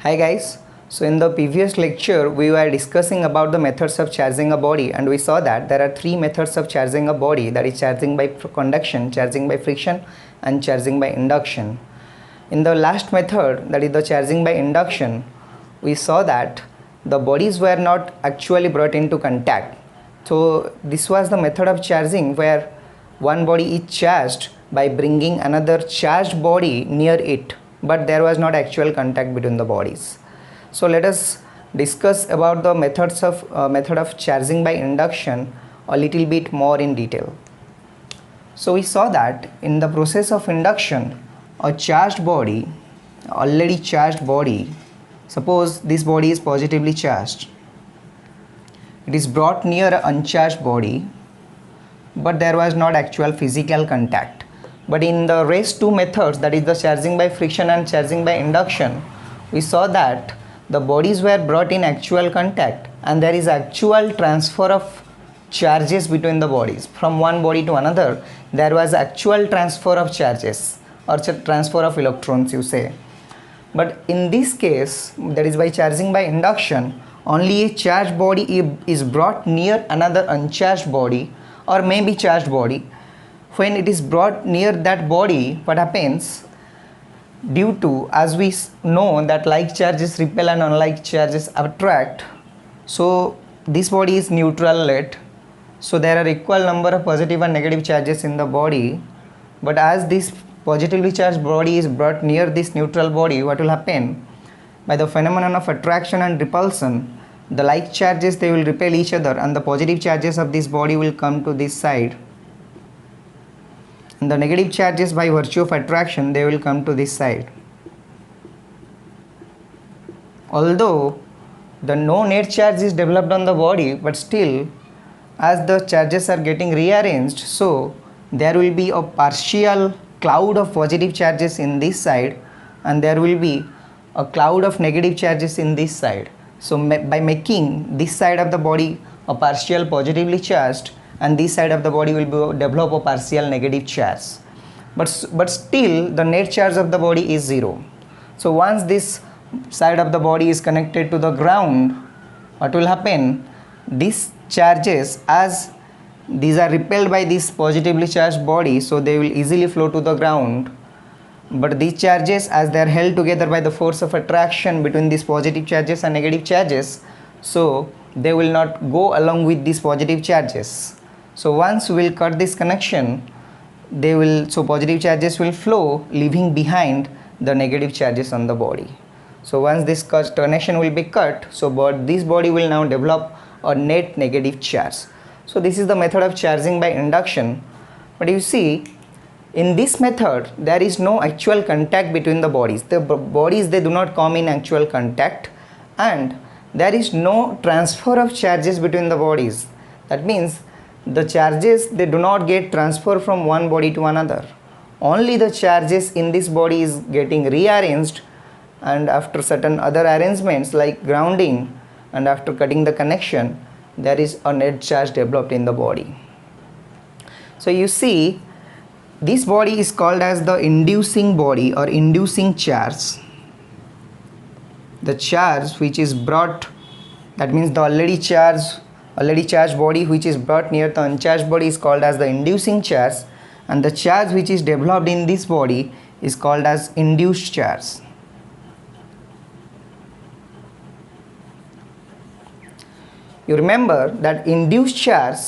Hi guys, so in the previous lecture we were discussing about the methods of charging a body, and we saw that there are three methods of charging a body, that is charging by conduction, charging by friction and charging by induction. In the last method, that is the charging by induction, we saw that the bodies were not actually brought into contact. So this was the method of charging where one body is charged by bringing another charged body near it, but there was not actual contact between the bodies. So let us discuss about the method of charging by induction a little bit more in detail. So we saw that in the process of induction, a charged body, already charged body, suppose this body is positively charged, it is brought near an uncharged body, but there was not actual physical contact. But in the rest two methods, that is the charging by friction and charging by induction, we saw that the bodies were brought in actual contact and there is actual transfer of charges between the bodies. From one body to another, there was actual transfer of charges or transfer of electrons, you say. But in this case, that is by charging by induction, only a charged body is brought near another uncharged body or maybe charged body. When it is brought near that body, what happens? Due to, as we know that like charges repel and unlike charges attract, so this body is neutral let, so there are equal number of positive and negative charges in the body. But as this positively charged body is brought near this neutral body, what will happen? By the phenomenon of attraction and repulsion, the like charges, they will repel each other and the positive charges of this body will come to this side, and the negative charges, by virtue of attraction, they will come to this side. Although the no net charge is developed on the body, but still as the charges are getting rearranged, so there will be a partial cloud of positive charges in this side and there will be a cloud of negative charges in this side. So by making this side of the body a partial positively charged and this side of the body will develop a partial negative charge, but still the net charge of the body is zero. So once this side of the body is connected to the ground, what will happen? These charges, as these are repelled by this positively charged body, so they will easily flow to the ground. But these charges, as they are held together by the force of attraction between these positive charges and negative charges, so they will not go along with these positive charges. So once we will cut this connection, so positive charges will flow, leaving behind the negative charges on the body. So once this connection will be cut, so this body will now develop a net negative charge. So this is the method of charging by induction. But you see, in this method there is no actual contact between the bodies. The bodies, they do not come in actual contact, and there is no transfer of charges between the bodies. That means the charges, they do not get transferred from one body to another. Only the charges in this body is getting rearranged, and after certain other arrangements like grounding and after cutting the connection, there is a net charge developed in the body. So you see, this body is called as the inducing body or inducing charge. The charge which is brought, that means the already charged body which is brought near the uncharged body is called as the inducing charge, and the charge which is developed in this body is called as induced charge. You remember that induced charge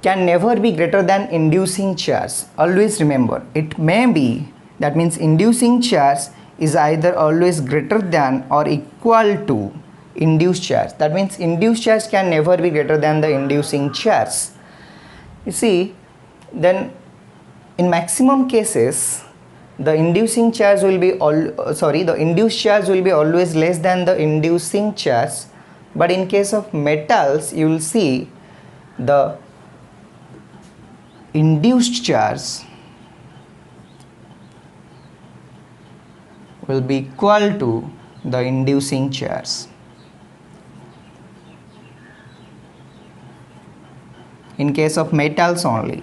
can never be greater than inducing charge. Always remember, it may be, that means inducing charge is either always greater than or equal to induced charge. That means induced charge can never be greater than the inducing charge. You see, then in maximum cases, the inducing charge will be the induced charge will be always less than the inducing charge. But in case of metals, you will see the induced charge will be equal to the inducing charge. In case of metals only.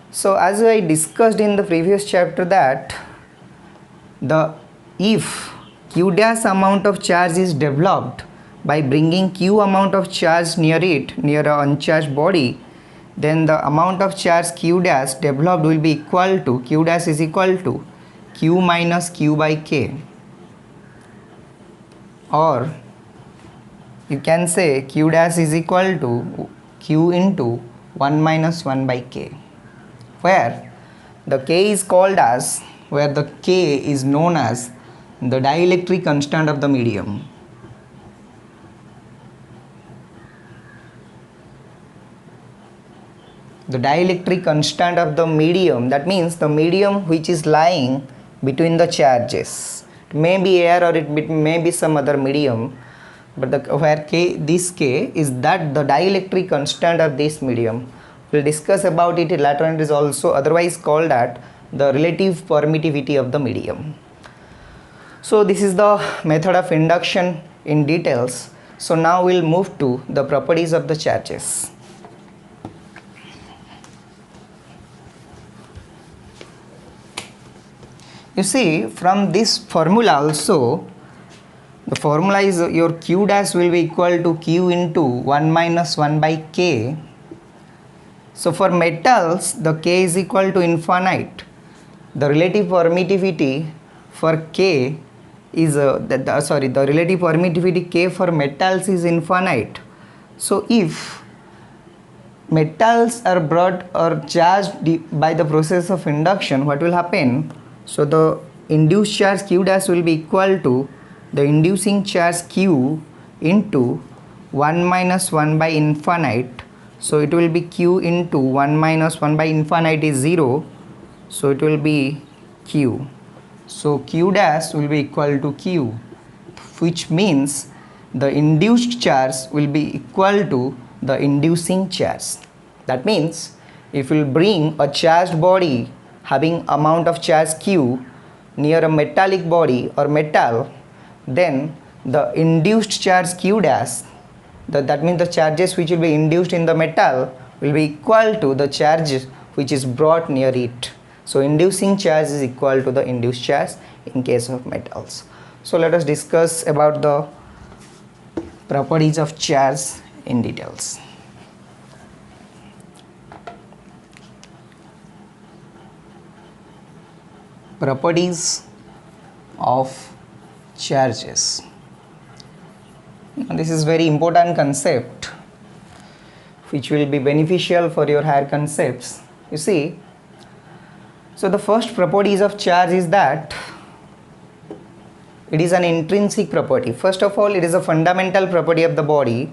So as I discussed in the previous chapter that the if q dash amount of charge is developed by bringing q amount of charge near it, near a uncharged body, then the amount of charge q dash developed will be equal to, q dash is equal to q minus q by k, or you can say q dash is equal to q into 1 minus 1 by k, where the k is called as, where the k is known as the dielectric constant of the medium. The dielectric constant of the medium, that means the medium which is lying between the charges. It may be air or it may be some other medium, but where k, this k is that the dielectric constant of this medium. We'll discuss about it later, and it is also otherwise called at the relative permittivity of the medium. So this is the method of induction in details. So now we'll move to the properties of the charges. You see, from this formula also, the formula is your q dash will be equal to q into 1 minus 1 by k. So for metals, the k is equal to infinite. The relative permittivity for k is the relative permittivity k for metals is infinite. So if metals are brought or charged by the process of induction, what will happen? So the induced charge q dash will be equal to the inducing charge q into 1 minus 1 by infinite. So it will be q into 1 minus 1 by infinite is 0. So it will be q. So q dash will be equal to q, which means the induced charge will be equal to the inducing charge. That means if we will bring a charged body having amount of charge q near a metallic body or metal, then the induced charge q dash, that means the charges which will be induced in the metal will be equal to the charge which is brought near it. So inducing charge is equal to the induced charge in case of metals. So let us discuss about the properties of charge in details. Properties of charges. Now, this is very important concept which will be beneficial for your higher concepts. You see, so the first properties of charge is that it is an intrinsic property. First of all, it is a fundamental property of the body.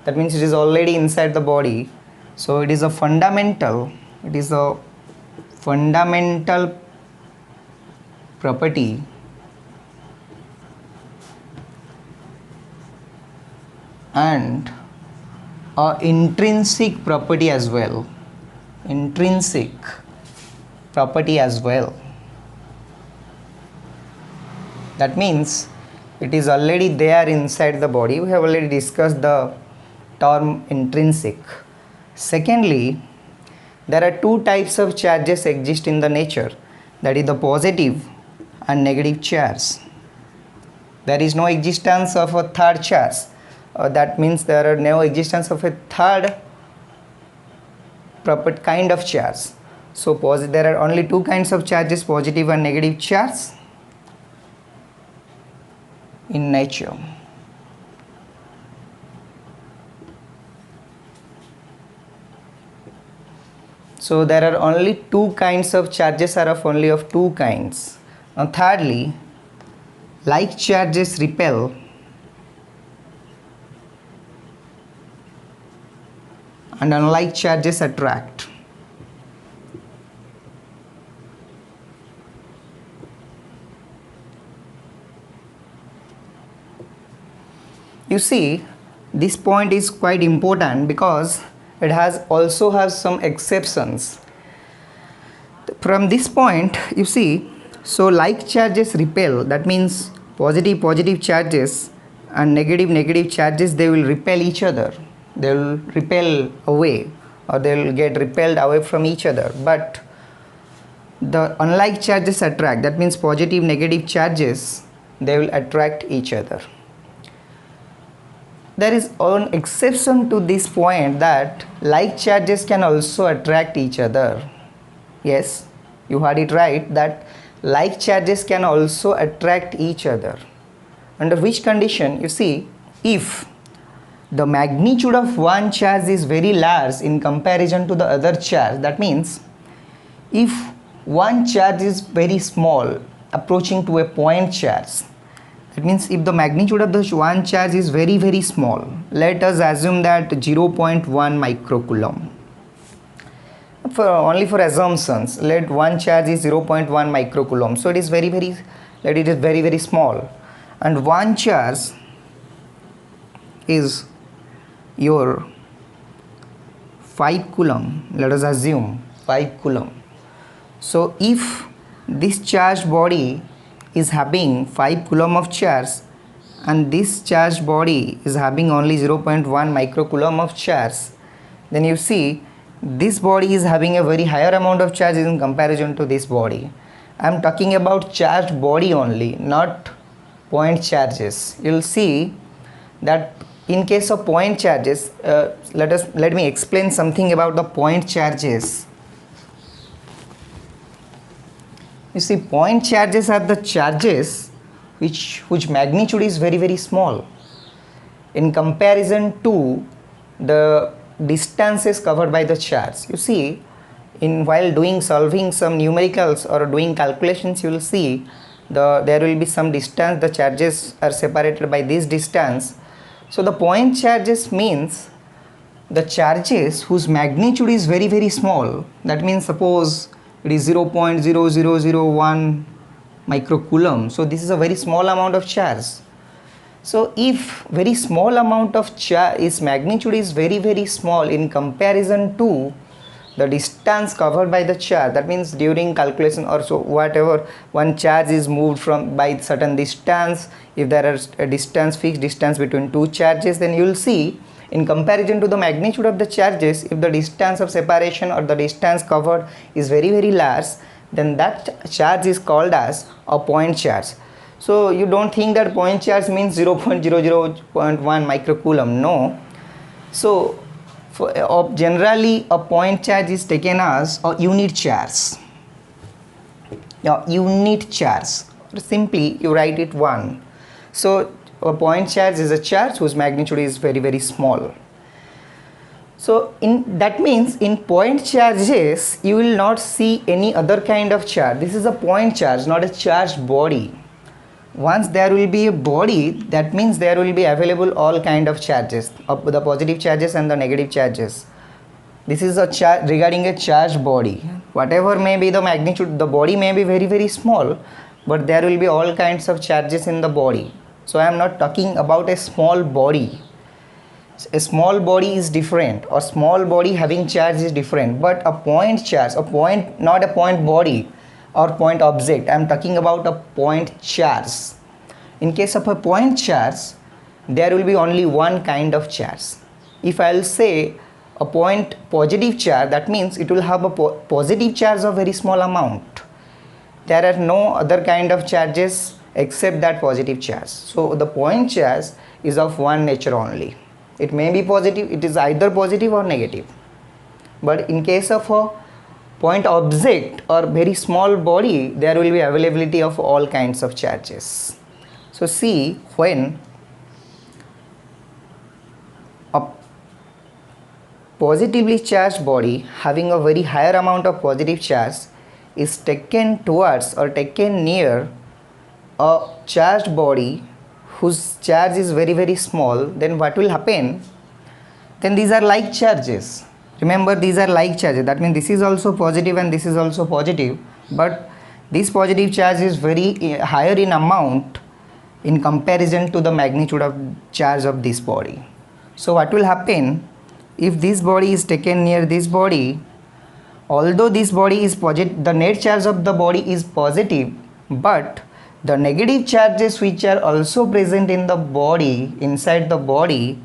That means it is already inside the body. So it is a fundamental property and a intrinsic property as well. Intrinsic property as well. That means it is already there inside the body. We have already discussed the term intrinsic. Secondly, there are two types of charges exist in the nature, that is the positive and negative charge. There is no existence of a third charge. That means there are no existence of a third proper kind of charge. So there are only two kinds of charges, positive and negative charge in nature. So there are only two kinds of charges, are of only of two kinds. And thirdly, like charges repel and unlike charges attract. You see, this point is quite important because it also has some exceptions. From this point, you see, so like charges repel, that means positive charges and negative charges, they will repel each other. They will repel away, or they will get repelled away from each other. But the unlike charges attract, that means positive negative charges, they will attract each other. There is an exception to this point, that like charges can also attract each other. Yes, you heard it right, that like charges can also attract each other. Under which condition? You see, if the magnitude of one charge is very large in comparison to the other charge, that means if one charge is very small approaching to a point charge, that means if the magnitude of the one charge is very small, let us assume that 0.1 microcoulomb. Only for assumptions, let one charge is 0.1 microcoulomb, so it is very small, and one charge is your 5 coulomb, let us assume 5 coulomb. So if this charged body is having 5 coulomb of charge and this charged body is having only 0.1 microcoulomb of charge, then you see this body is having a very higher amount of charge in comparison to this body. I am talking about charged body only, not point charges. You will see that in case of point charges, let me explain something about the point charges. You see, point charges are the charges whose magnitude is very small in comparison to the distances covered by the charge. You see, while solving some numericals or doing calculations, you will see there will be some distance, the charges are separated by this distance. So the point charges means the charges whose magnitude is very small. That means suppose it is 0.0001 microcoulomb. So this is a very small amount of charge. So if very small amount of charge, its magnitude is very small in comparison to the distance covered by the charge, that means during calculation or so whatever, one charge is moved from by certain distance, if there is a fixed distance between two charges, then you will see in comparison to the magnitude of the charges, if the distance of separation or the distance covered is very large, then that charge is called as a point charge. So you don't think that point charge means 0.0001 microcoulomb. No. So generally a point charge is taken as a unit charge. Unit charge, or simply you write it 1. So a point charge is a charge whose magnitude is very small. So that means in point charges you will not see any other kind of charge. This is a point charge, not a charged body. Once there will be a body, that means there will be available all kind of charges, the positive charges and the negative charges. This is a charge regarding a charged body. Whatever may be the magnitude, the body may be very small, but there will be all kinds of charges in the body. So I am not talking about a small body. A small body is different, or small body having charge is different, but a point charge, not a point body or point object, I am talking about a point charge. In case of a point charge, there will be only one kind of charge. If I will say a point positive charge, that means it will have a positive charge of very small amount. There are no other kind of charges except that positive charge. So the point charge is of one nature only. It may be positive, it is either positive or negative. But in case of a point object or very small body, there will be availability of all kinds of charges. So see, when a positively charged body having a very higher amount of positive charge is taken towards or taken near a charged body whose charge is very small, then what will happen? Then these are like charges. Remember, these are like charges. That means this is also positive and this is also positive, but this positive charge is very higher in amount in comparison to the magnitude of charge of this body. So what will happen if this body is taken near this body? Although this body is positive, the net charge of the body is positive, but the negative charges which are also present in the body, inside the body,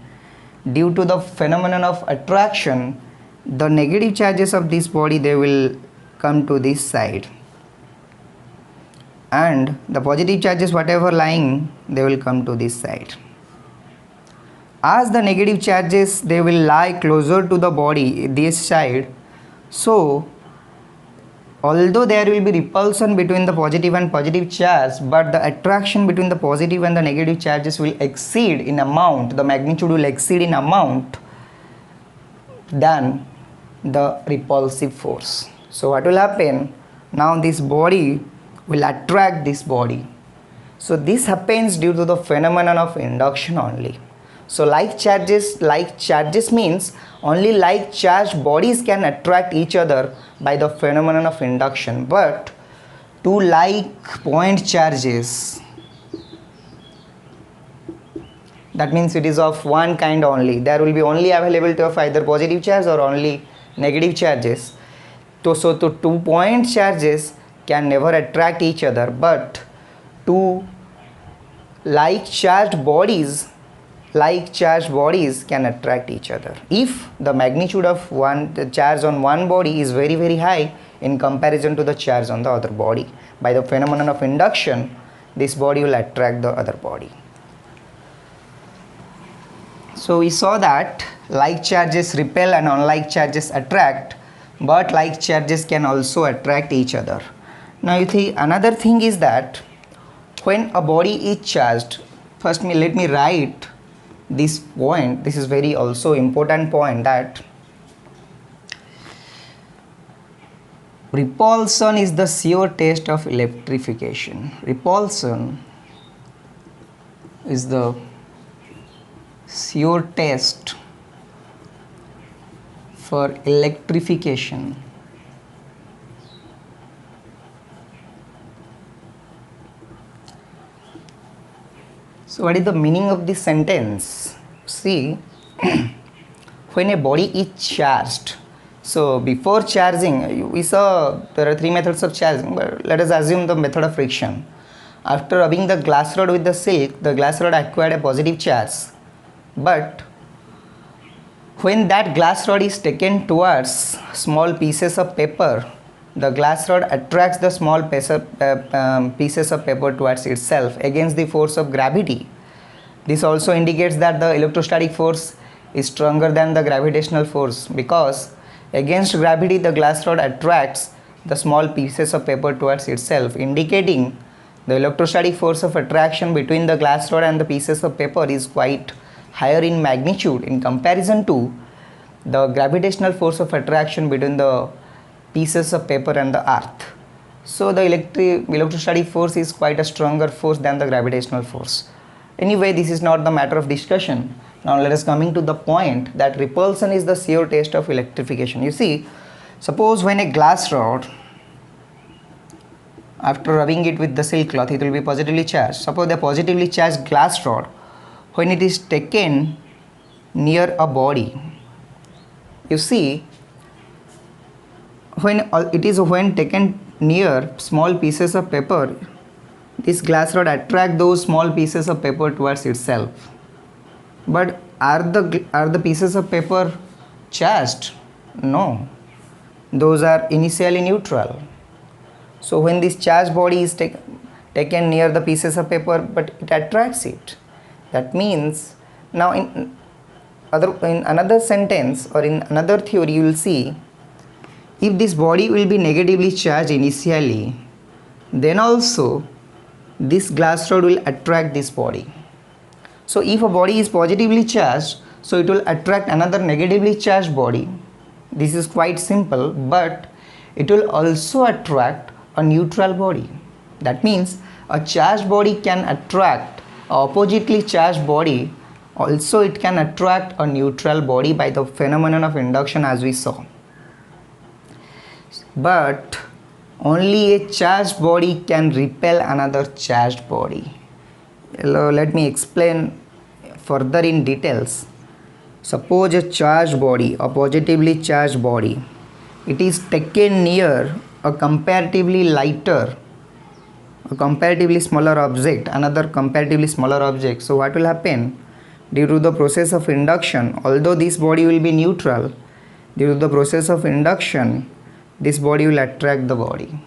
due to the phenomenon of attraction, the negative charges of this body, they will come to this side. and the positive charges whatever lying, they will come to this side. As the negative charges, they will lie closer to the body this side. So although there will be repulsion between the positive and positive charge, but the attraction between the positive and the negative charges will exceed in amount, the magnitude will exceed in amount than the repulsive force. So what will happen? Now this body will attract this body. So this happens due to the phenomenon of induction only. So like charges means only like charged bodies can attract each other by the phenomenon of induction, but two like point charges, that means it is of one kind only, there will be only availability of either positive charge or only negative charges. So two point charges can never attract each other, but two like charged bodies can attract each other if the magnitude of the charge on one body is very very high in comparison to the charge on the other body. By the phenomenon of induction, this body will attract the other body. So we saw that like charges repel and unlike charges attract, but like charges can also attract each other. Now you see, another thing is that when a body is charged, first let me write this point. This is very also important point, that repulsion is the sure test of electrification. Repulsion is the sure test for electrification. So what is the meaning of this sentence? See, when a body is charged, so before charging, we saw there are three methods of charging, but let us assume the method of friction. After rubbing the glass rod with the silk, the glass rod acquired a positive charge, but when that glass rod is taken towards small pieces of paper, the glass rod attracts the small pieces of paper towards itself against the force of gravity. This also indicates that the electrostatic force is stronger than the gravitational force, because against gravity the glass rod attracts the small pieces of paper towards itself, indicating the electrostatic force of attraction between the glass rod and the pieces of paper is quite higher in magnitude in comparison to the gravitational force of attraction between the pieces of paper and the earth. So the electrostatic force is quite a stronger force than the gravitational force. Anyway, this is not the matter of discussion. Now let us coming to the point that repulsion is the sure test of electrification. You see, suppose when a glass rod, after rubbing it with the silk cloth, it will be positively charged. Suppose the positively charged glass rod, when it is taken near a body, you see, when taken near small pieces of paper, this glass rod attract those small pieces of paper towards itself. But are the pieces of paper charged? No, those are initially neutral. So when this charged body is taken near the pieces of paper, but it attracts it. That means now in another sentence or in another theory, you will see, if this body will be negatively charged initially, then also this glass rod will attract this body. So if a body is positively charged, so it will attract another negatively charged body. This is quite simple, but it will also attract a neutral body. That means a charged body can attract an oppositely charged body, also it can attract a neutral body by the phenomenon of induction, as we saw. But only a charged body can repel another charged body. Let me explain further in details. Suppose a charged body, a positively charged body, it is taken near a comparatively lighter, a comparatively smaller object, another comparatively smaller object. So what will happen? Due to the process of induction, although this body will be neutral, due to the process of induction, this body will attract the body.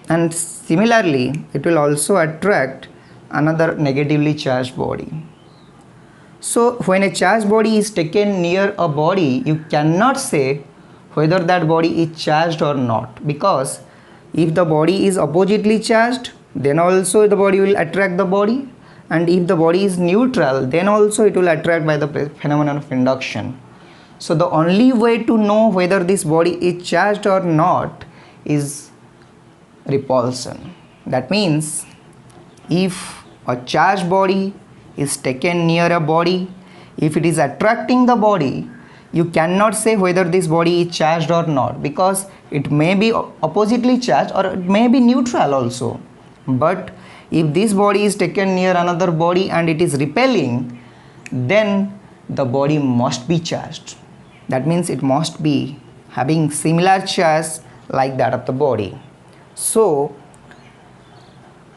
and similarly it will also attract another negatively charged body. So when a charged body is taken near a body, you cannot say whether that body is charged or not, because if the body is oppositely charged, then also the body will attract the body, and if the body is neutral, then also it will attract by the phenomenon of induction. So the only way to know whether this body is charged or not is repulsion. That means if a charged body is taken near a body, if it is attracting the body, you cannot say whether this body is charged or not, because it may be oppositely charged or it may be neutral also. But if this body is taken near another body and it is repelling, then the body must be charged. That means it must be having similar charge like that of the body. So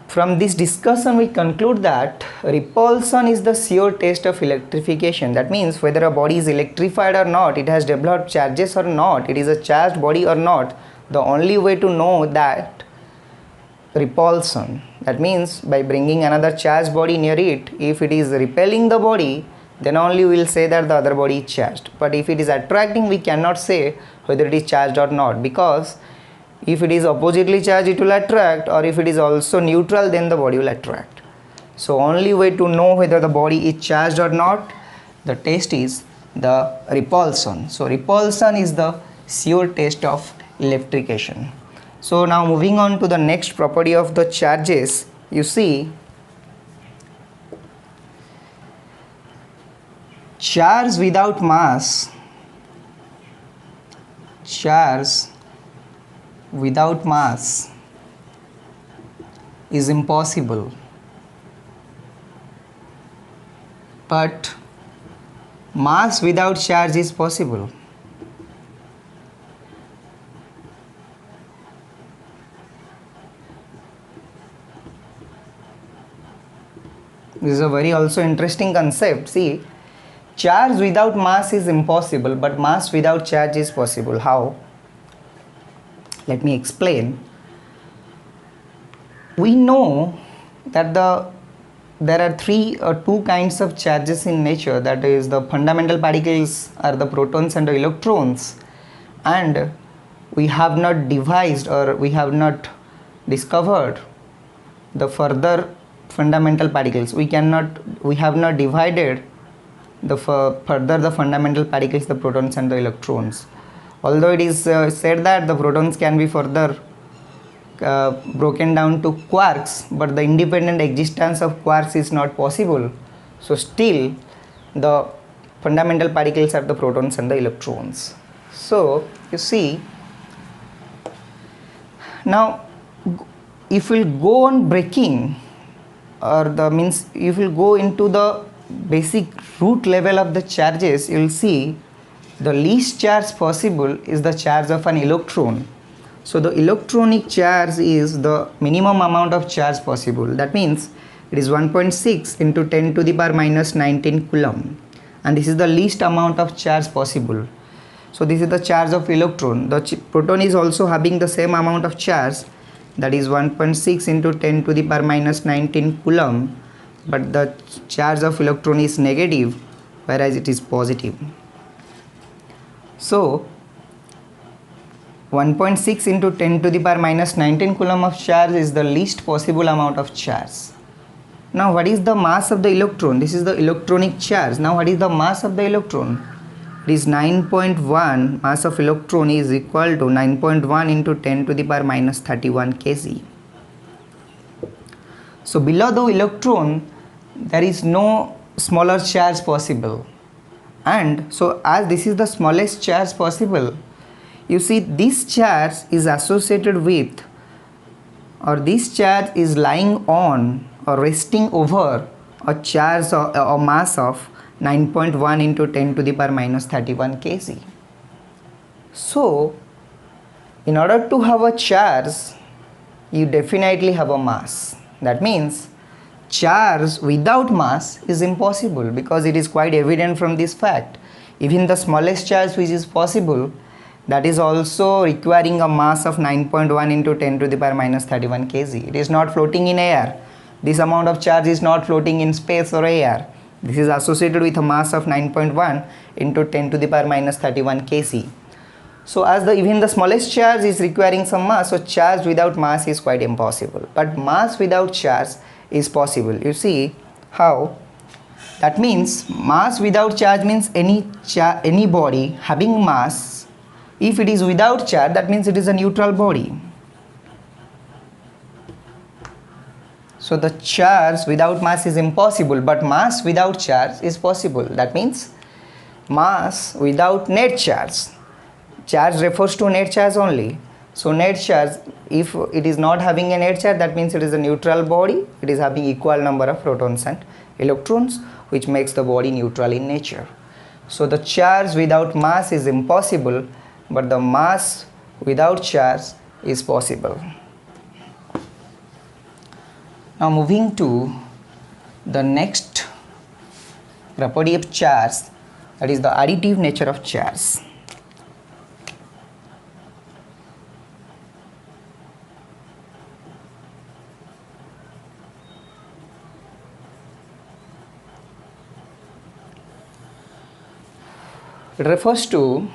from this discussion we conclude that repulsion is the sure test of electrification. That means whether a body is electrified or not, it has developed charges or not, it is a charged body or not, the only way to know that repulsion. That means by bringing another charged body near it, if it is repelling the body, then only we will say that the other body is charged. But if it is attracting, we cannot say whether it is charged or not, because if it is oppositely charged it will attract, or if it is also neutral then the body will attract. So only way to know whether the body is charged or not, the test is the repulsion. So repulsion is the sure test of electrification. So now moving on to the next property of the charges, you see charge without mass is impossible, but mass without charge is possible. This is a very also interesting concept. See, charge without mass is impossible, but mass without charge is possible. How? Let me explain. We know that there are two kinds of charges in nature, that is the fundamental particles are the protons and the electrons, and we have not devised or we have not discovered the further fundamental particles. We have not divided further the fundamental particles, the protons and the electrons. Although it is said that the protons can be further broken down to quarks, but the independent existence of quarks is not possible. So still the fundamental particles are the protons and the electrons. So you see, now if we will go on breaking, or the means if you will go into the basic root level of the charges, you will see the least charge possible is the charge of an electron. So the electronic charge is the minimum amount of charge possible. That means it is 1.6 into 10 to the power minus 19 coulomb, and this is the least amount of charge possible. So this is the charge of electron. The proton is also having the same amount of charge, that is 1.6 into 10 to the power minus 19 coulomb, but the charge of electron is negative whereas it is positive. So 1.6 into 10 to the power minus 19 coulomb of charge is the least possible amount of charge. Now what is the mass of the electron? This is the electronic charge. Now what is the mass of the electron? It is 9.1. Mass of electron is equal to 9.1 into 10 to the power minus 31 kg. So below the electron there is no smaller charge possible, and so as this is the smallest charge possible, you see this charge is associated with, or this charge is lying on or resting over a charge or mass of 9.1 into 10 to the power minus 31 kg. So in order to have a charge, you definitely have a mass. That means charge without mass is impossible, because it is quite evident from this fact. Even the smallest charge which is possible that is also requiring a mass of 9.1 into 10 to the power minus 31 kg. It is not floating in air. This amount of charge is not floating in space or air. This is associated with a mass of 9.1 into 10 to the power minus 31 kg. So as even the smallest charge is requiring some mass, so charge without mass is quite impossible. But mass without charge is possible. You see how? That means mass without charge means any body having mass, if it is without charge, that means it is a neutral body. So the charge without mass is impossible, but mass without charge is possible. That means mass without net charge. Charge refers to net charge only. So net charge, if it is not having a net charge, that means it is a neutral body. It is having equal number of protons and electrons, which makes the body neutral in nature. So the charge without mass is impossible, but the mass without charge is possible. Now moving to the next property of charge, that is the additive nature of charge. It refers to,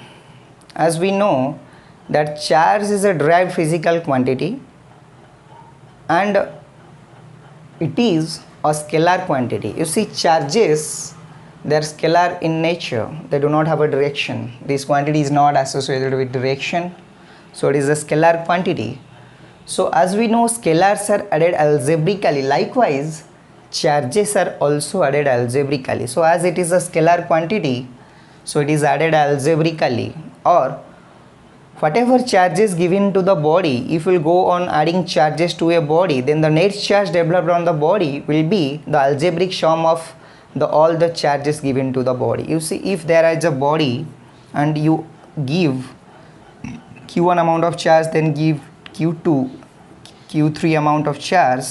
as we know, that charge is a derived physical quantity and it is a scalar quantity. You see, charges, they are scalar in nature. They do not have a direction. This quantity is not associated with direction. So it is a scalar quantity. So as we know, scalars are added algebraically. Likewise, charges are also added algebraically. So as it is a scalar quantity, so it is added algebraically, or whatever charges given to the body, if we will go on adding charges to a body, then the net charge developed on the body will be the algebraic sum of all the charges given to the body. You see, if there is a body and you give q1 amount of charge, then give q2, q3 amount of charge,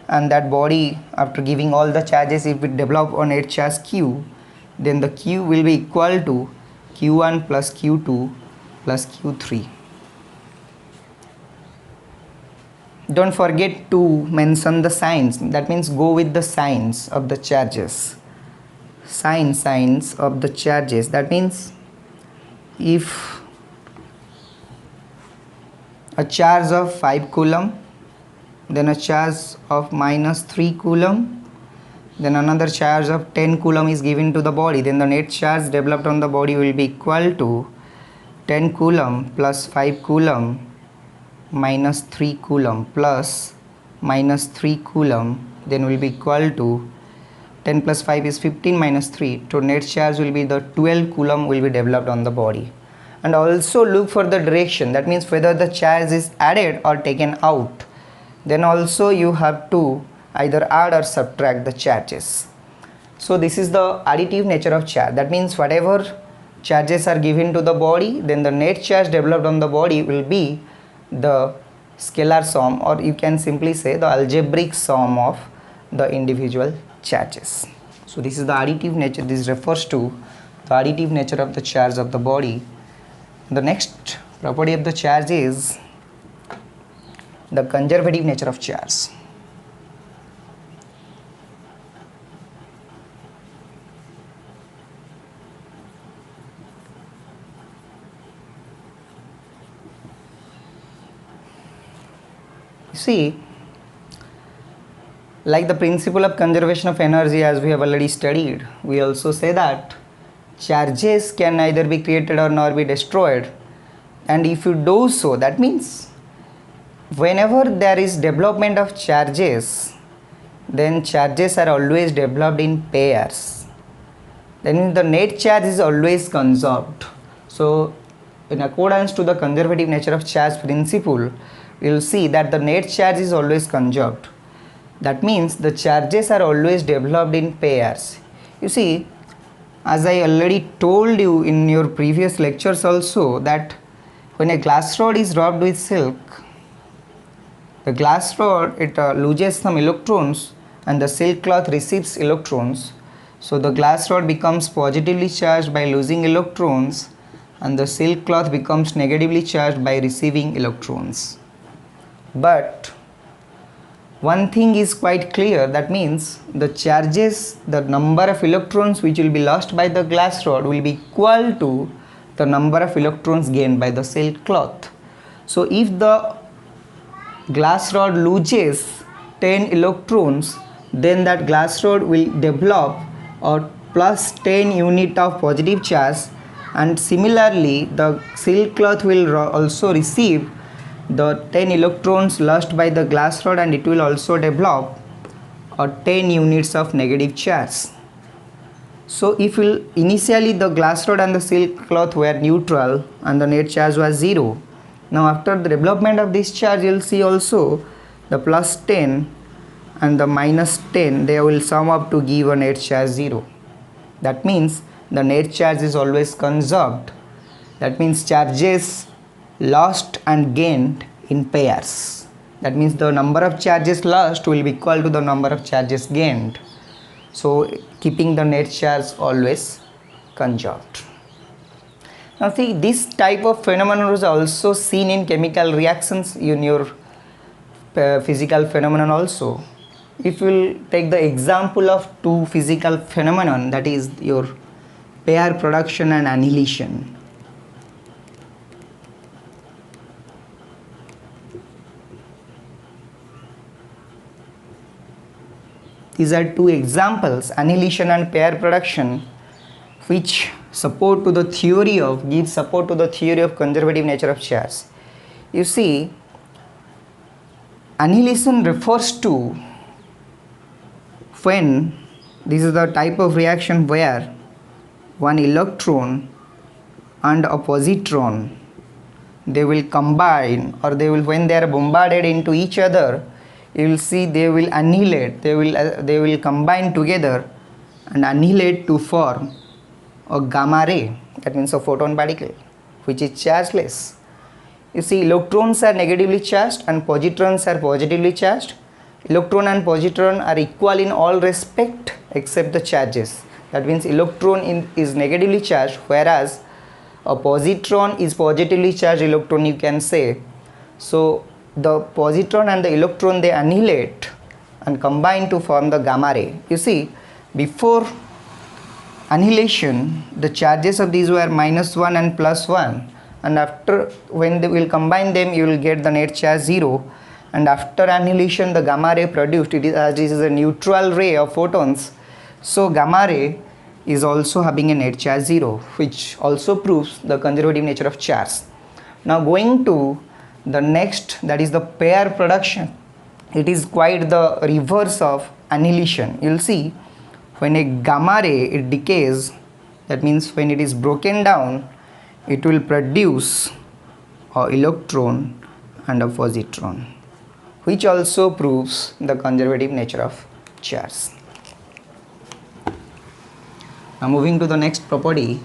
and that body, after giving all the charges, if it develop on net charge q, then the q will be equal to q1 plus q2 plus q3. Don't forget to mention the signs. That means go with the signs of the charges. Signs of the charges. That means if a charge of 5 coulomb, then a charge of minus 3 coulomb, then another charge of 10 coulomb is given to the body, then the net charge developed on the body will be equal to 10 coulomb plus 5 coulomb minus 3 coulomb plus minus 3 coulomb, then will be equal to 10 plus 5 is 15 minus 3. So net charge will be the 12 coulomb will be developed on the body. And also look for the direction. That means whether the charge is added or taken out. Then also you have to either add or subtract the charges. So this is the additive nature of charge. That means whatever charges are given to the body, then the net charge developed on the body will be the scalar sum, or you can simply say the algebraic sum of the individual charges. So this is the additive nature. This refers to the additive nature of the charge of the body. The next property of the charge is the conservative nature of charge. See, like the principle of conservation of energy, as we have already studied, we also say that charges can neither be created or nor be destroyed, and if you do so, that means whenever there is development of charges, then charges are always developed in pairs. Then the net charge is always conserved. So in accordance to the conservative nature of charge principle, we will see that the net charge is always conserved. That means the charges are always developed in pairs. You see, as I already told you in your previous lectures also, that when a glass rod is rubbed with silk, the glass rod, it loses some electrons and the silk cloth receives electrons. So the glass rod becomes positively charged by losing electrons, and the silk cloth becomes negatively charged by receiving electrons. But one thing is quite clear, that means the charges, the number of electrons which will be lost by the glass rod will be equal to the number of electrons gained by the silk cloth. So if the glass rod loses 10 electrons, then that glass rod will develop a plus 10 unit of positive charge, and similarly the silk cloth will also receive the 10 electrons lost by the glass rod, and it will also develop a 10 units of negative charge. So if initially the glass rod and the silk cloth were neutral and the net charge was 0, now after the development of this charge you will see also the plus 10 and the minus 10, they will sum up to give a net charge 0. That means the net charge is always conserved. That means charges lost and gained in pairs. That means the number of charges lost will be equal to the number of charges gained. So keeping the net charge always conserved. Now see, this type of phenomenon is also seen in chemical reactions in your physical phenomenon also. If you will take the example of two physical phenomenon, that is your pair production and annihilation. These are two examples, annihilation and pair production, which give support to the theory of conservative nature of charge. You see, annihilation refers to when this is the type of reaction where one electron and a positron, they will combine, or when they are bombarded into each other, you will see they will annihilate, they will combine together and annihilate to form a gamma ray, that means a photon particle which is chargeless. You see, electrons are negatively charged and positrons are positively charged. Electron and positron are equal in all respect except the charges. That means electron is negatively charged, whereas a positron is positively charged electron, you can say. So the positron and the electron, they annihilate and combine to form the gamma ray. You see, before annihilation the charges of these were -1 and +1, and after, when they will combine them, you will get the net charge 0, and after annihilation the gamma ray produced, as this is a neutral ray of photons, so gamma ray is also having a net charge 0, which also proves the conservative nature of charge. Now going to the next, that is the pair production. It is quite the reverse of annihilation. You will see, when a gamma ray, it decays, that means when it is broken down, it will produce an electron and a positron, which also proves the conservative nature of charge. Now moving to the next property,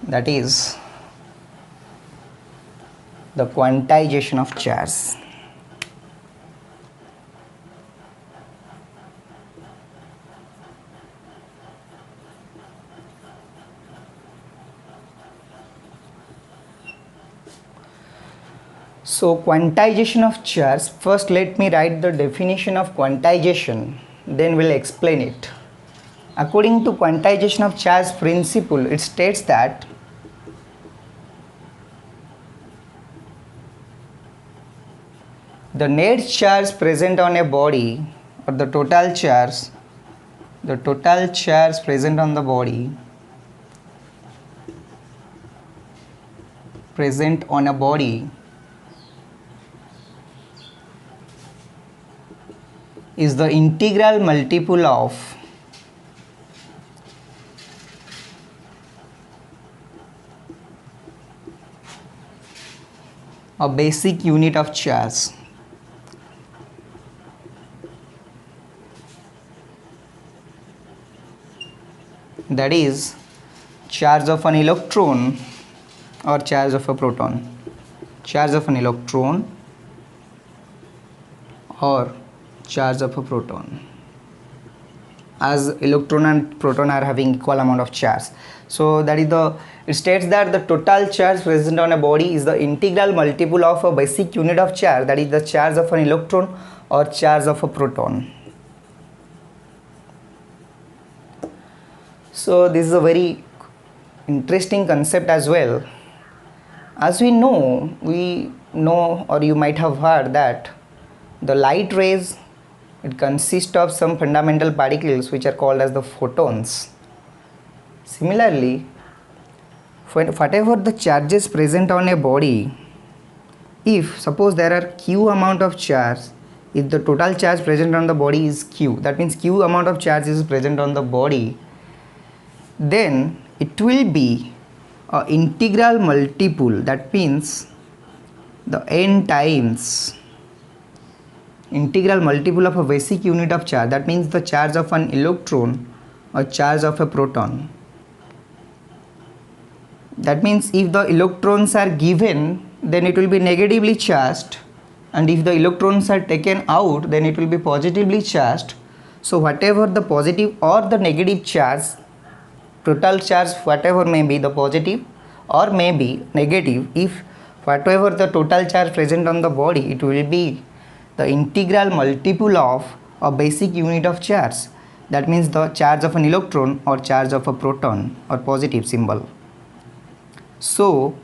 that is the quantization of charge. So quantization of charge, first let me write the definition of quantization, then we'll explain it. According to quantization of charge principle, it states that the net charge present on a body, or the total charge present on the body, is the integral multiple of a basic unit of charge. That is charge of an electron or charge of a proton. Charge of an electron or charge of a proton. as electron and proton are having equal amount of charge. So that is it states that the total charge present on a body is the integral multiple of a basic unit of charge, that is the charge of an electron or charge of a proton. So this is a very interesting concept as well. As we know or you might have heard that the light rays, it consists of some fundamental particles which are called as the photons. Similarly, whatever the charges present on a body, if suppose there are q amount of charge, if the total charge present on the body is q, that means q amount of charge is present on the body, then it will be a integral multiple, that means the n times integral multiple of a basic unit of charge, that means the charge of an electron or charge of a proton. That means if the electrons are given, then it will be negatively charged, and if the electrons are taken out, then it will be positively charged. So whatever the positive or the negative charge, total charge whatever may be the positive or may be negative, if whatever the total charge present on the body, it will be the integral multiple of a basic unit of charge, that means the charge of an electron or charge of a proton or positive symbol. So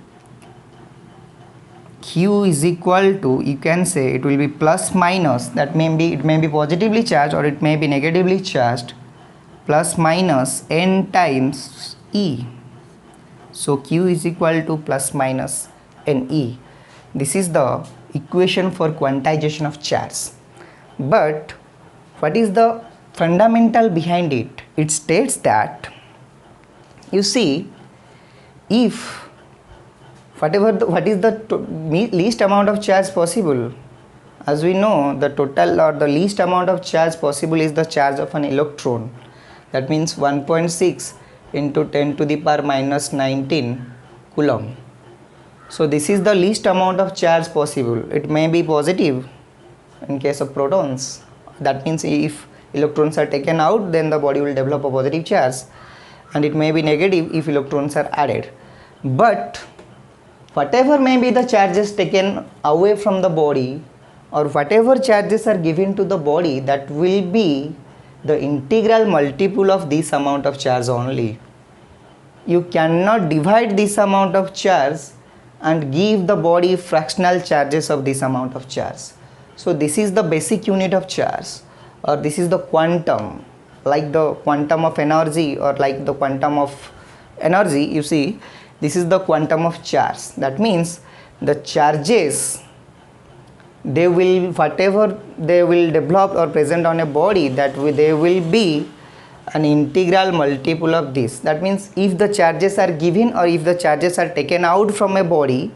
q is equal to, you can say it will be plus minus, that it may be positively charged or it may be negatively charged, plus minus n times E. So q is equal to plus minus Ne. This is the equation for quantization of charge. But what is the fundamental behind it? It states that, you see, if what is the least amount of charge possible, as we know the total or the least amount of charge possible is the charge of an electron, that means 1.6 into 10 to the power minus 19 coulomb. So this is the least amount of charge possible. It may be positive in case of protons, that means if electrons are taken out, then the body will develop a positive charge, and it may be negative if electrons are added. But whatever may be the charges taken away from the body, or whatever charges are given to the body, that will be the integral multiple of this amount of charge only. You cannot divide this amount of charge and give the body fractional charges of this amount of charge. So this is the basic unit of charge, or this is the quantum, like the quantum of energy or like the quantum of energy. You see, this is the quantum of charge. That means the charges, they will, whatever they will develop or present on a body, that they will be an integral multiple of this. That means if the charges are given or if the charges are taken out from a body,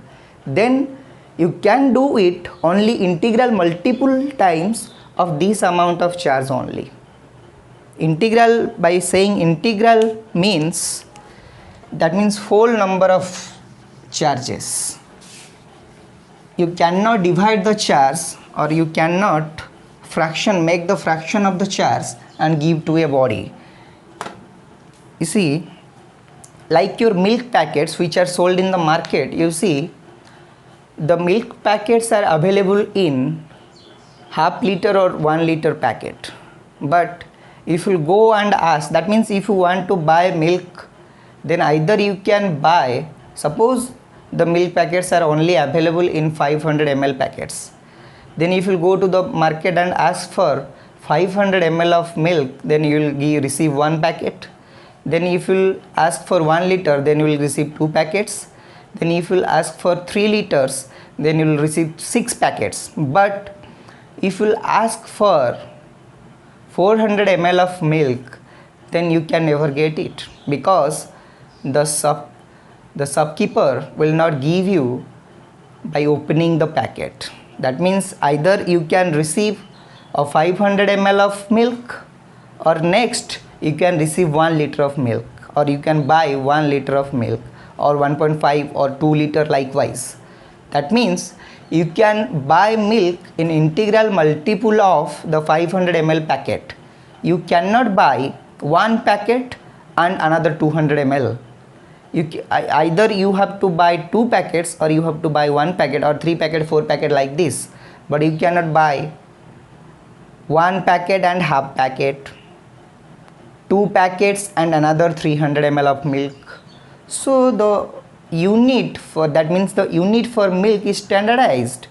then you can do it only integral multiple times of this amount of charge only. Integral, by saying integral means, that means whole number of charges. You cannot divide the charge, or you cannot make the fraction of the charge and give to a body. You see, like your milk packets which are sold in the market, you see the milk packets are available in half liter or 1 liter packet. But if you go and ask, that means if you want to buy milk, then either you can buy, suppose the milk packets are only available in 500 ml packets, then if you go to the market and ask for 500 ml of milk, then you will receive one packet. Then if you ask for 1 liter, then you will receive 2 packets. Then if you ask for 3 liters, then you will receive 6 packets. But if you ask for 400 ml of milk, then you can never get it, because the shopkeeper will not give you by opening the packet. That means either you can receive a 500 ml of milk, or next you can receive 1 liter of milk, or you can buy 1 liter of milk, or 1.5 or 2 liter likewise. That means you can buy milk in integral multiple of the 500 ml packet. you cannot buy one packet and another 200 ml. Either you have to buy two packets, or you have to buy one packet, or three packet, four packet, like this, but you cannot buy one packet and half packet, two packets and another 300 ml of milk. So the unit for that means the unit for milk is standardized.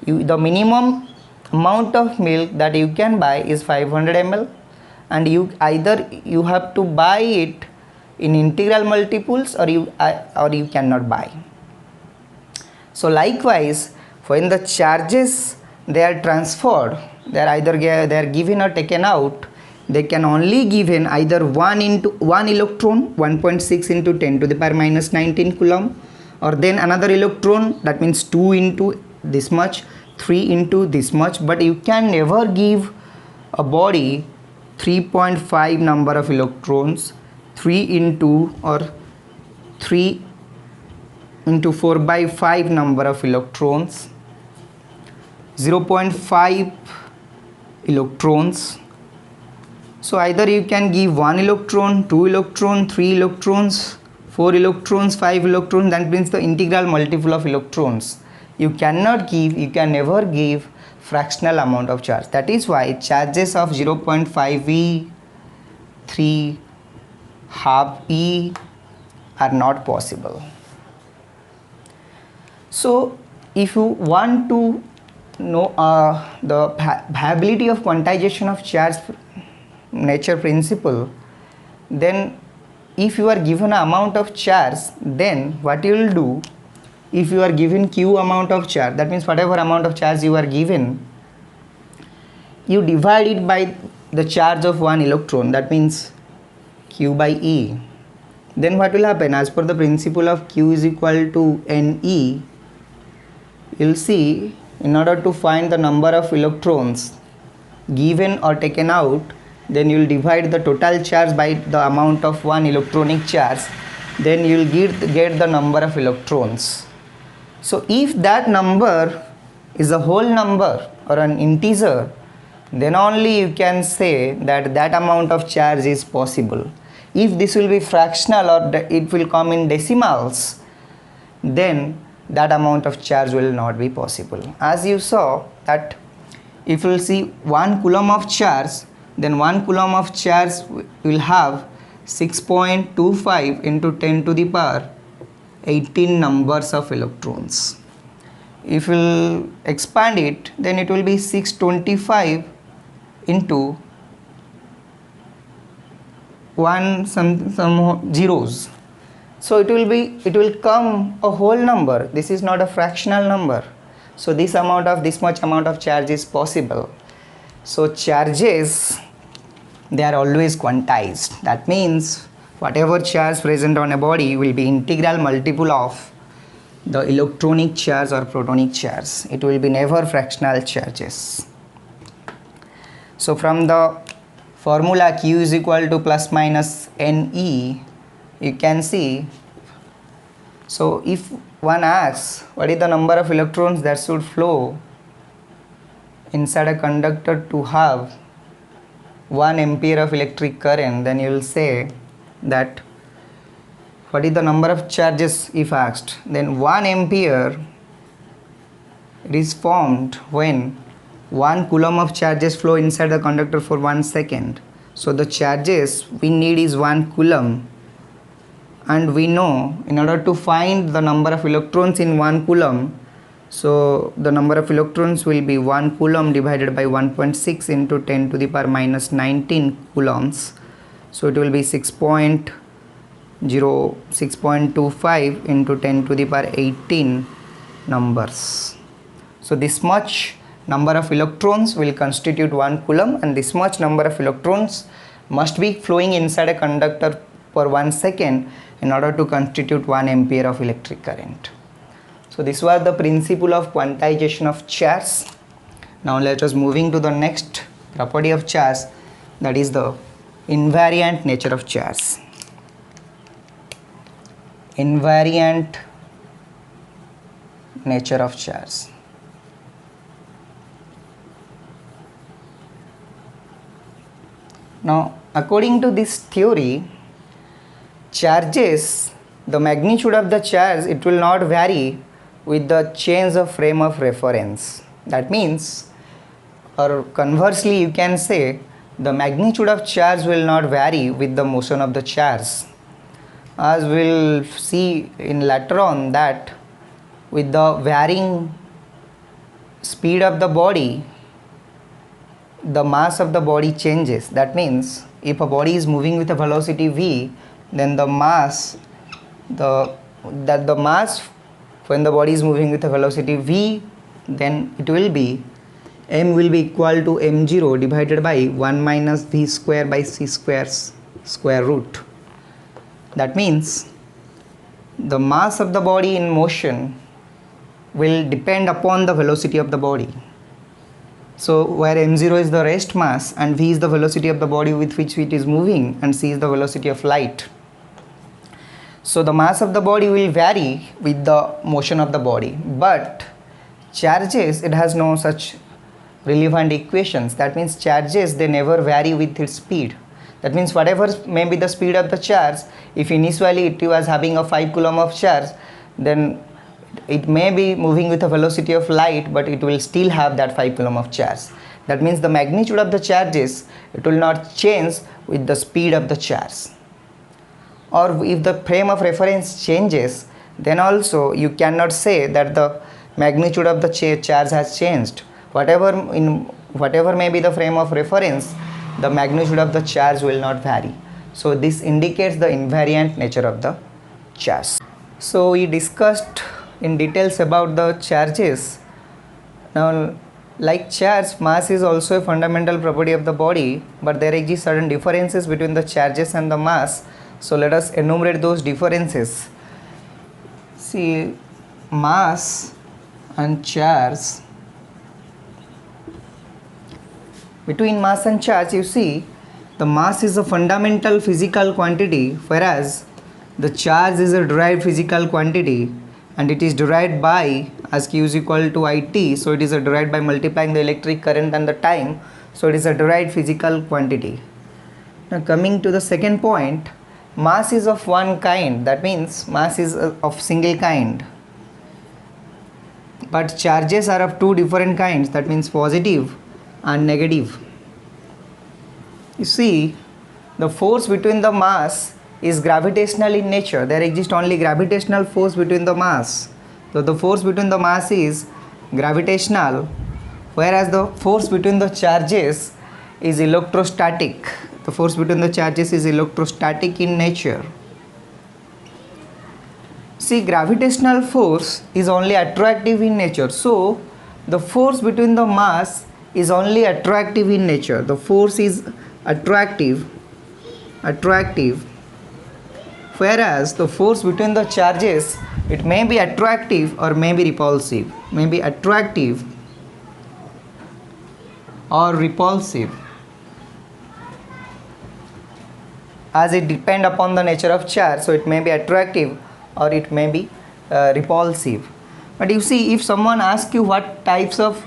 The minimum amount of milk that you can buy is 500 ml, and either you have to buy it in integral multiples, or you cannot buy. So likewise, when the charges they are transferred, they are either they are given or taken out, they can only given either 1 electron, 1.6 into 10 to the power minus 19 coulomb, or then another electron, that means 2 into this much, 3 into this much, but you can never give a body 3.5 number of electrons, 3 into or 3 into 4 by 5 number of electrons, 0.5 electrons. So either you can give 1 electron, 2 electron, 3 electrons, 4 electrons, 5 electrons, that means the integral multiple of electrons. You can never give fractional amount of charge. That is why charges of 0.5 e, 3, half e are not possible. So if you want to know the viability of quantization of charge nature principle, then if you are given an amount of charge, then what you will do, if you are given q amount of charge, that means whatever amount of charge you are given, you divide it by the charge of one electron, that means q by e. Then what will happen, as per the principle of q is equal to ne, you will see, in order to find the number of electrons given or taken out, then you will divide the total charge by the amount of one electronic charge, then you will get the number of electrons. So if that number is a whole number or an integer, then only you can say that that amount of charge is possible. If this will be fractional or it will come in decimals, then that amount of charge will not be possible. As you saw that if you will see 1 coulomb of charge, then 1 coulomb of charge will have 6.25 into 10 to the power 18 numbers of electrons. If you will expand it, then it will be 625 into some zeros. So it will come a whole number. This is not a fractional number. So this much amount of charge is possible. So charges, they are always quantized. That means whatever charge present on a body will be integral multiple of the electronic charge or protonic charge. It will be never fractional charges. So from the formula q is equal to plus minus ne, you can see, so if one asks what is the number of electrons that should flow inside a conductor to have 1 ampere of electric current, then you will say that what is the number of charges if asked, then 1 ampere it is formed when 1 coulomb of charges flow inside the conductor for 1 second. So the charges we need is 1 coulomb, and we know in order to find the number of electrons in 1 coulomb, so the number of electrons will be 1 coulomb divided by 1.6 into 10 to the power minus 19 coulombs. So it will be 6.25 into 10 to the power 18 numbers. So this much number of electrons will constitute 1 coulomb, and this much number of electrons must be flowing inside a conductor for 1 second in order to constitute 1 ampere of electric current. So this was the principle of quantization of charge. Now let us moving to the next property of charge, that is the invariant nature of charge. Invariant nature of charge. Now, according to this theory, charges, the magnitude of the charge, it will not vary with the change of frame of reference. That means, or conversely you can say, the magnitude of charge will not vary with the motion of the charge. As we'll see in later on that with the varying speed of the body, the mass of the body changes. That means if a body is moving with a velocity v, then the mass, the mass when the body is moving with a velocity v, then it will be m will be equal to m0 divided by 1 minus v square by c square root. That means the mass of the body in motion will depend upon the velocity of the body. So where m0 is the rest mass and v is the velocity of the body with which it is moving and c is the velocity of light. So the mass of the body will vary with the motion of the body, but charges, it has no such relevant equations. That means charges, they never vary with its speed. That means whatever may be the speed of the charge, if initially it was having a 5 coulomb of charge, then it may be moving with a velocity of light, but it will still have that 5 coulomb of charge. That means the magnitude of the charges, it will not change with the speed of the charge. Or if the frame of reference changes, then also you cannot say that the magnitude of the charge has changed. Whatever may be the frame of reference, the magnitude of the charge will not vary. So this indicates the invariant nature of the charge. So we discussed in details about the charges. Now, like charge, mass is also a fundamental property of the body, but there exist certain differences between the charges and the mass. So let us enumerate those differences. See, mass and charge. Between mass and charge, you see, the mass is a fundamental physical quantity, whereas the charge is a derived physical quantity, and it is derived by, as q is equal to it, so it is derived by multiplying the electric current and the time, so it is a derived physical quantity. Now coming to the second point, mass is of one kind, that means mass is of single kind, but charges are of two different kinds, that means positive and negative. You see, the force between the mass is gravitational in nature. There exists only gravitational force between the mass. So the force between the mass is gravitational, whereas the force between the charges is electrostatic. The force between the charges is electrostatic in nature. See, gravitational force is only attractive in nature. So the force between the mass is only attractive in nature. The force is attractive, whereas the force between the charges, it may be attractive or may be repulsive, may be attractive or repulsive, as it depends upon the nature of charge. So it may be attractive or it may be repulsive. But you see, if someone asks you what types of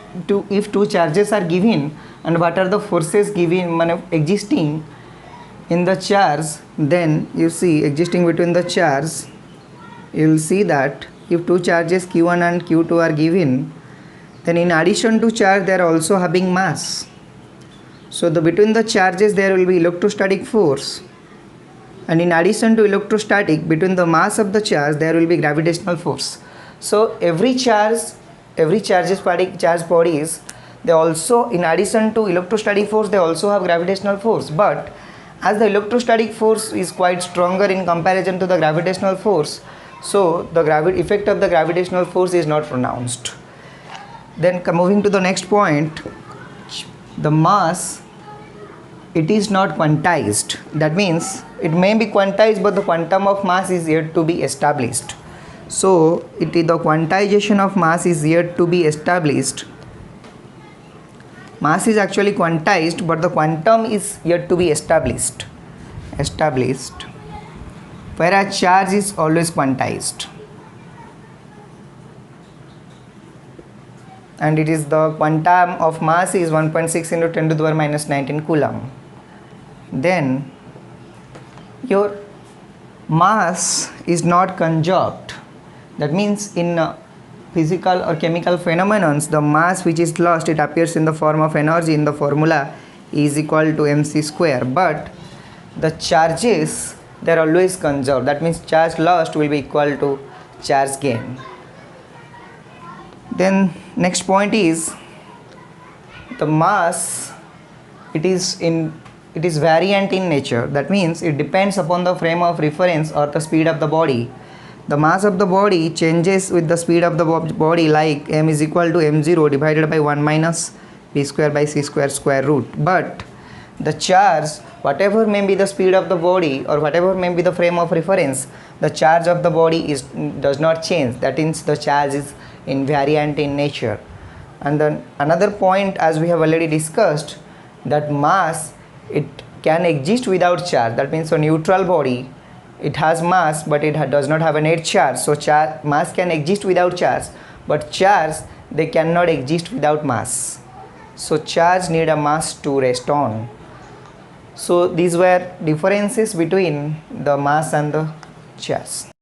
if two charges are given and what are the forces given existing in the charge, then you see, existing between the charge, you will see that if two charges q1 and q2 are given, then in addition to charge they are also having mass. So between the charges there will be electrostatic force, and in addition to electrostatic, between the mass of the charge there will be gravitational force. So every charge bodies, they also, in addition to electrostatic force, they also have gravitational force, but as the electrostatic force is quite stronger in comparison to the gravitational force, so the effect of the gravitational force is not pronounced. Then moving to the next point, the mass, it is not quantized. That means it may be quantized, but the quantum of mass is yet to be established. So the quantization of mass is yet to be established. Mass is actually quantized, but the quantum is yet to be established, whereas charge is always quantized, and it is the quantum of mass is 1.6 into 10 to the power minus 19 coulomb. then your mass is not conserved. That means in physical or chemical phenomena, the mass which is lost, it appears in the form of energy in the formula E is equal to mc square, but the charges, they are always conserved. That means charge lost will be equal to charge gain. Then next point is the mass, it is variant in nature. That means it depends upon the frame of reference or the speed of the body. The mass of the body changes with the speed of the body, like m is equal to m0 divided by 1 minus p square by c square square root. But the charge, whatever may be the speed of the body or whatever may be the frame of reference, the charge of the body does not change. That means the charge is invariant in nature. And then another point, as we have already discussed, that mass, it can exist without charge. That means a neutral body, it has mass but it does not have a net charge. So mass can exist without charge, but charge, they cannot exist without mass. So charge need a mass to rest on. So these were differences between the mass and the charge.